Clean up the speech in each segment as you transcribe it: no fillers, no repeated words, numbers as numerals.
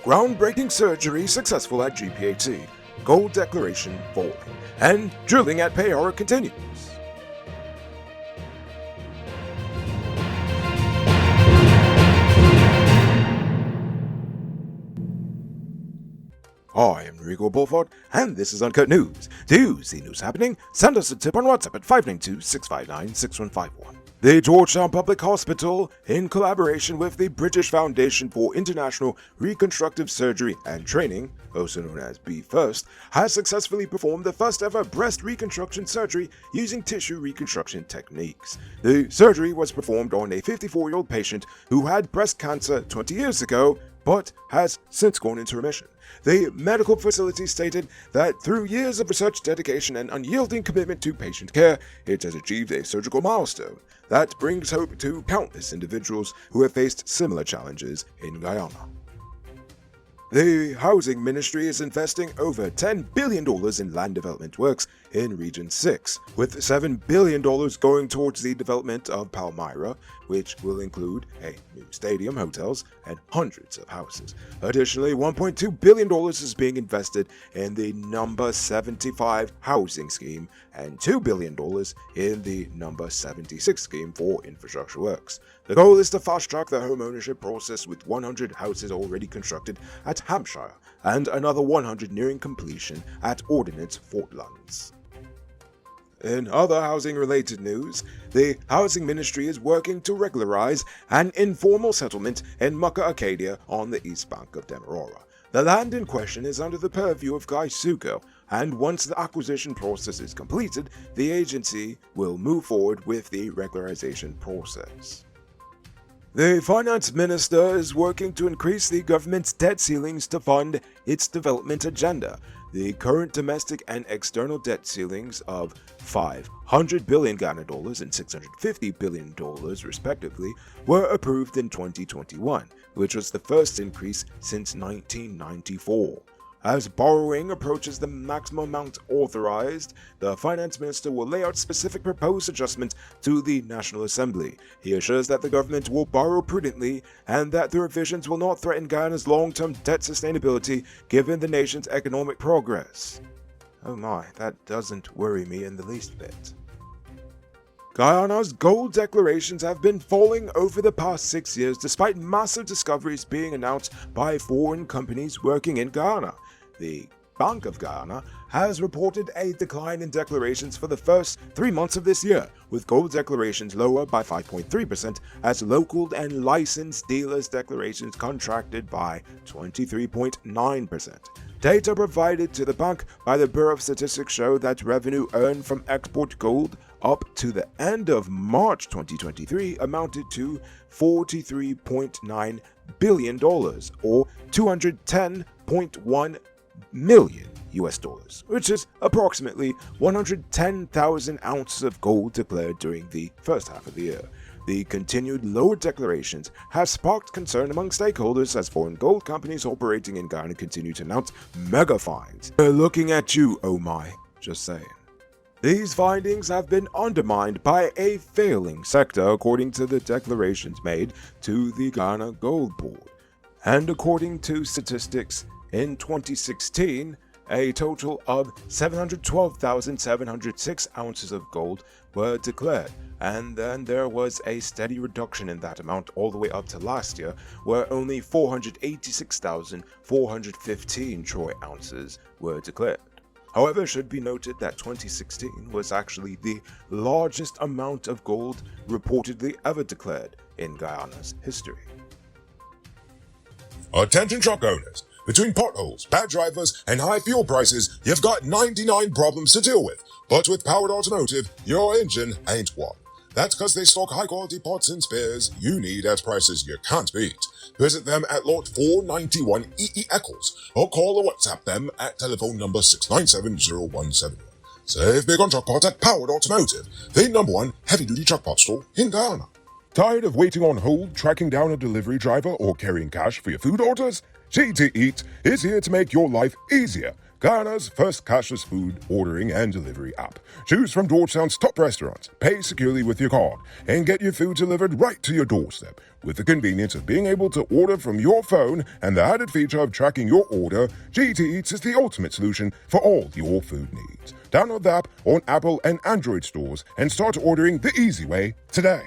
Groundbreaking surgery successful at GPHC. Gold declaration falling. And drilling at Payara continues. I am Rico Bulford, and this is Uncut News. To see news happening, send us a tip on WhatsApp at 592-659-6151. The Georgetown Public Hospital, in collaboration with the British Foundation for International Reconstructive Surgery and Training, also known as BFIRST, has successfully performed the first ever breast reconstruction surgery using tissue reconstruction techniques. The surgery was performed on a 54-year-old patient who had breast cancer 20 years ago, but has since gone into remission. The medical facility stated that through years of research, dedication, and unyielding commitment to patient care, it has achieved a surgical milestone that brings hope to countless individuals who have faced similar challenges in Guyana. The Housing Ministry is investing over $10 billion in land development works in Region 6, with $7 billion going towards the development of Palmyra, which will include a new stadium, hotels, and hundreds of houses. Additionally, $1.2 billion is being invested in the Number 75 housing scheme and $2 billion in the Number 76 scheme for infrastructure works. The goal is to fast-track the home ownership process with 100 houses already constructed at Hampshire and another 100 nearing completion at Ordnance Fort Lands. In other housing-related news, the Housing Ministry is working to regularize an informal settlement in Mucka Acadia on the east bank of Demerara. The land in question is under the purview of Guy Suko, and once the acquisition process is completed, the agency will move forward with the regularization process. The Finance Minister is working to increase the government's debt ceilings to fund its development agenda. The current domestic and external debt ceilings of $500 billion Ghana dollars and $650 billion respectively were approved in 2021, which was the first increase since 1994. As borrowing approaches the maximum amount authorized, the Finance Minister will lay out specific proposed adjustments to the National Assembly. He assures that the government will borrow prudently and that the revisions will not threaten Guyana's long-term debt sustainability given the nation's economic progress. Oh my, that doesn't worry me in the least bit. Guyana's gold declarations have been falling over the past 6 years despite massive discoveries being announced by foreign companies working in Guyana. The Bank of Guyana has reported a decline in declarations for the first 3 months of this year, with gold declarations lower by 5.3% as local and licensed dealers' declarations contracted by 23.9%. Data provided to the bank by the Bureau of Statistics show that revenue earned from export gold up to the end of March 2023 amounted to $43.9 billion or $210.1 million US dollars, which is approximately 110,000 ounces of gold declared during the first half of the year. The continued lower declarations have sparked concern among stakeholders as foreign gold companies operating in Guyana continue to announce mega fines. We're looking at you, oh my, just saying. These findings have been undermined by a failing sector according to the declarations made to the Guyana Gold Board. And according to statistics, in 2016, a total of 712,706 ounces of gold were declared, and then there was a steady reduction in that amount all the way up to last year, where only 486,415 troy ounces were declared. However, it should be noted that 2016 was actually the largest amount of gold reportedly ever declared in Guyana's history. Attention truck owners. Between potholes, bad drivers, and high fuel prices, you've got 99 problems to deal with. But with Powered Automotive, your engine ain't one. That's because they stock high-quality parts and spares you need at prices you can't beat. Visit them at Lot 491 EE Eccles, or call or WhatsApp them at telephone number 6970171. Save big on truck parts at Powered Automotive, the #1 heavy-duty truck parts store in Guyana. Tired of waiting on hold, tracking down a delivery driver, or carrying cash for your food orders? GT Eat is here to make your life easier. Ghana's first cashless food ordering and delivery app. Choose from Georgetown's top restaurants, pay securely with your card, and get your food delivered right to your doorstep. With the convenience of being able to order from your phone and the added feature of tracking your order, GT Eats is the ultimate solution for all your food needs. Download the app on Apple and Android stores and start ordering the easy way today.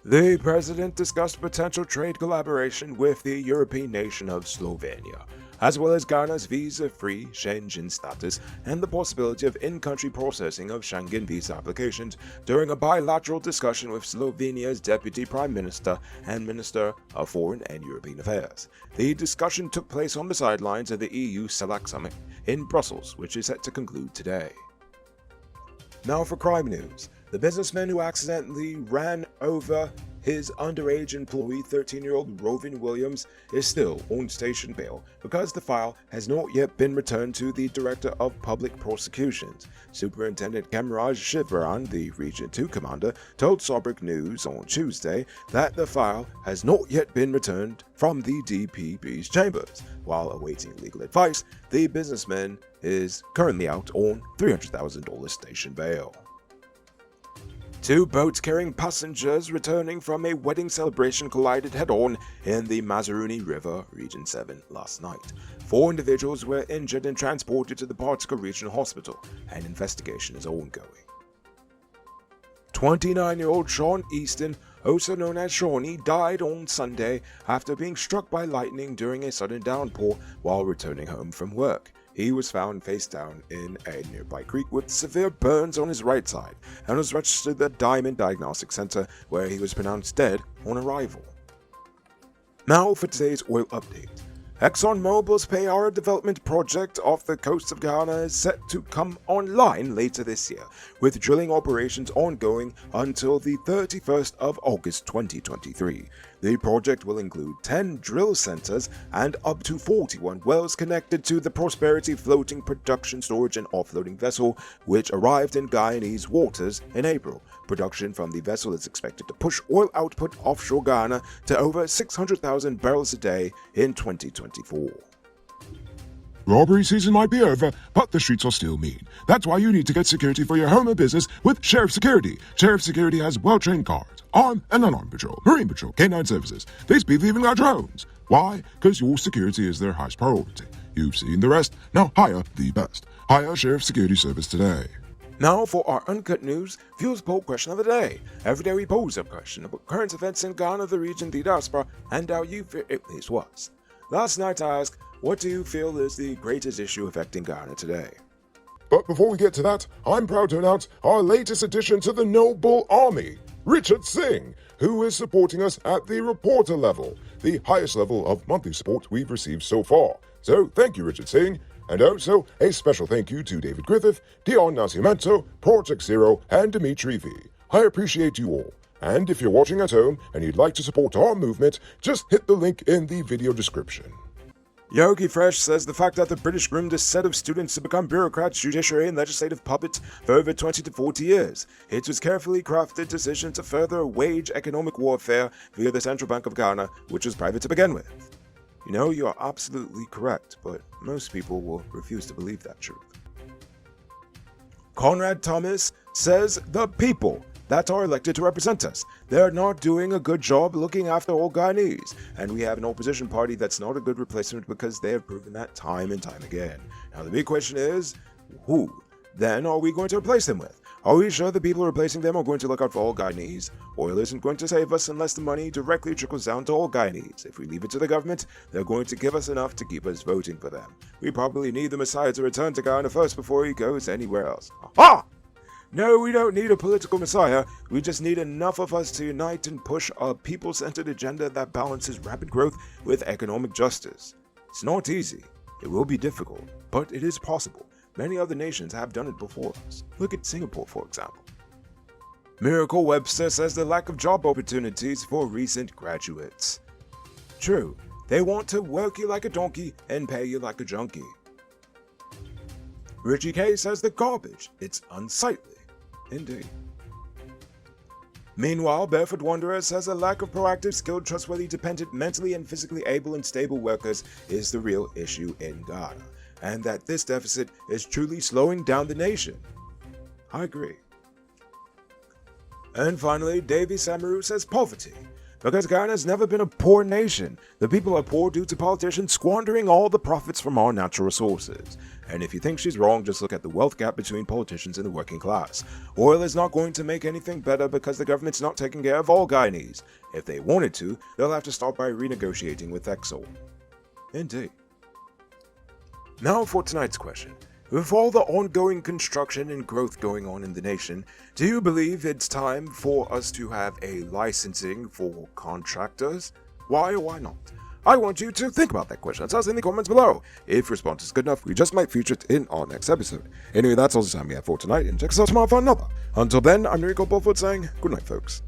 The president discussed potential trade collaboration with the European nation of Slovenia, as well as Ghana's visa-free Schengen status and the possibility of in-country processing of Schengen visa applications during a bilateral discussion with Slovenia's Deputy Prime Minister and Minister of Foreign and European Affairs. The discussion took place on the sidelines of the EU CELAC Summit in Brussels, which is set to conclude today. Now for crime news. The businessman who accidentally ran over his underage employee, 13-year-old Rovin Williams, is still on station bail because the file has not yet been returned to the Director of Public Prosecutions. Superintendent Kemaraj Shivaran, the Region 2 commander, told Sobrik News on Tuesday that the file has not yet been returned from the DPP's chambers. While awaiting legal advice, the businessman is currently out on $300,000 station bail. Two boats carrying passengers returning from a wedding celebration collided head-on in the Mazaruni River, Region 7, last night. 4 individuals were injured and transported to the Particle Regional Hospital. An investigation is ongoing. 29-year-old Sean Easton, also known as Shawnee, died on Sunday after being struck by lightning during a sudden downpour while returning home from work. He was found face down in a nearby creek with severe burns on his right side and was rushed to the Diamond Diagnostic Center, where he was pronounced dead on arrival. Now for today's oil update. ExxonMobil's Payara development project off the coast of Ghana is set to come online later this year, with drilling operations ongoing until the 31st of August 2023. The project will include 10 drill centers and up to 41 wells connected to the Prosperity floating production, storage and offloading vessel, which arrived in Guyanese waters in April. Production from the vessel is expected to push oil output offshore Ghana to over 600,000 barrels a day in 2024. Robbery season might be over, but the streets are still mean. That's why you need to get security for your home or business with Sheriff Security. Sheriff Security has well-trained guards, armed and unarmed patrol, Marine Patrol, K9 services. They speed even our drones. Why? Because your security is their highest priority. You've seen the rest, now hire the best. Hire Sheriff Security Service today. Now for our Uncut News Viewers Poll question of the day. Every day we pose a question about current events in Ghana, the region, the diaspora, and how you feel it was. Last night I asked, what do you feel is the greatest issue affecting Ghana today? But before we get to that, I'm proud to announce our latest addition to the Noble Army, Richard Singh, who is supporting us at the reporter level, the highest level of monthly support we've received so far. So thank you, Richard Singh. And also, a special thank you to David Griffith, Dion Nascimento, Project Zero, and Dimitri V. I appreciate you all. And if you're watching at home and you'd like to support our movement, just hit the link in the video description. Yogi Fresh says the fact that the British groomed a set of students to become bureaucrats, judiciary, and legislative puppets for over 20 to 40 years. It was carefully crafted decision to further wage economic warfare via the Central Bank of Ghana, which was private to begin with. You know, you are absolutely correct, but most people will refuse to believe that truth. Conrad Thomas says the people that are elected to represent us, they're not doing a good job looking after all Guyanese, and we have an opposition party that's not a good replacement because they have proven that time and time again. Now the big question is, who then are we going to replace them with? Are we sure the people replacing them are going to look out for all Guyanese? Oil isn't going to save us unless the money directly trickles down to all Guyanese. If we leave it to the government, they're going to give us enough to keep us voting for them. We probably need the Messiah to return to Ghana first before he goes anywhere else. Aha! No, we don't need a political Messiah. We just need enough of us to unite and push a people-centered agenda that balances rapid growth with economic justice. It's not easy. It will be difficult, but it is possible. Many other nations have done it before us. Look at Singapore, for example. Miracle Webster says the lack of job opportunities for recent graduates. True, they want to work you like a donkey and pay you like a junkie. Richie K says the garbage, it's unsightly. Indeed. Meanwhile, Barefoot Wanderer says a lack of proactive, skilled, trustworthy, dependent, mentally and physically able and stable workers is the real issue in Ghana. and that this deficit is truly slowing down the nation. I agree. And finally, Davy Samaru says poverty. Because Ghana has never been a poor nation. The people are poor due to politicians squandering all the profits from our natural resources. And if you think she's wrong, just look at the wealth gap between politicians and the working class. Oil is not going to make anything better because the government's not taking care of all Guyanese. If they wanted to, they'll have to start by renegotiating with Exxon. Indeed. Now for tonight's question. With all the ongoing construction and growth going on in the nation, do you believe it's time for us to have a licensing for contractors? Why or why not? I want you to think about that question. Tell us in the comments below. If your response is good enough, we just might feature it in our next episode. Anyway, that's all the time we have for tonight, and check us out tomorrow for another. Until then, I'm Rico Bullfoot saying good night, folks.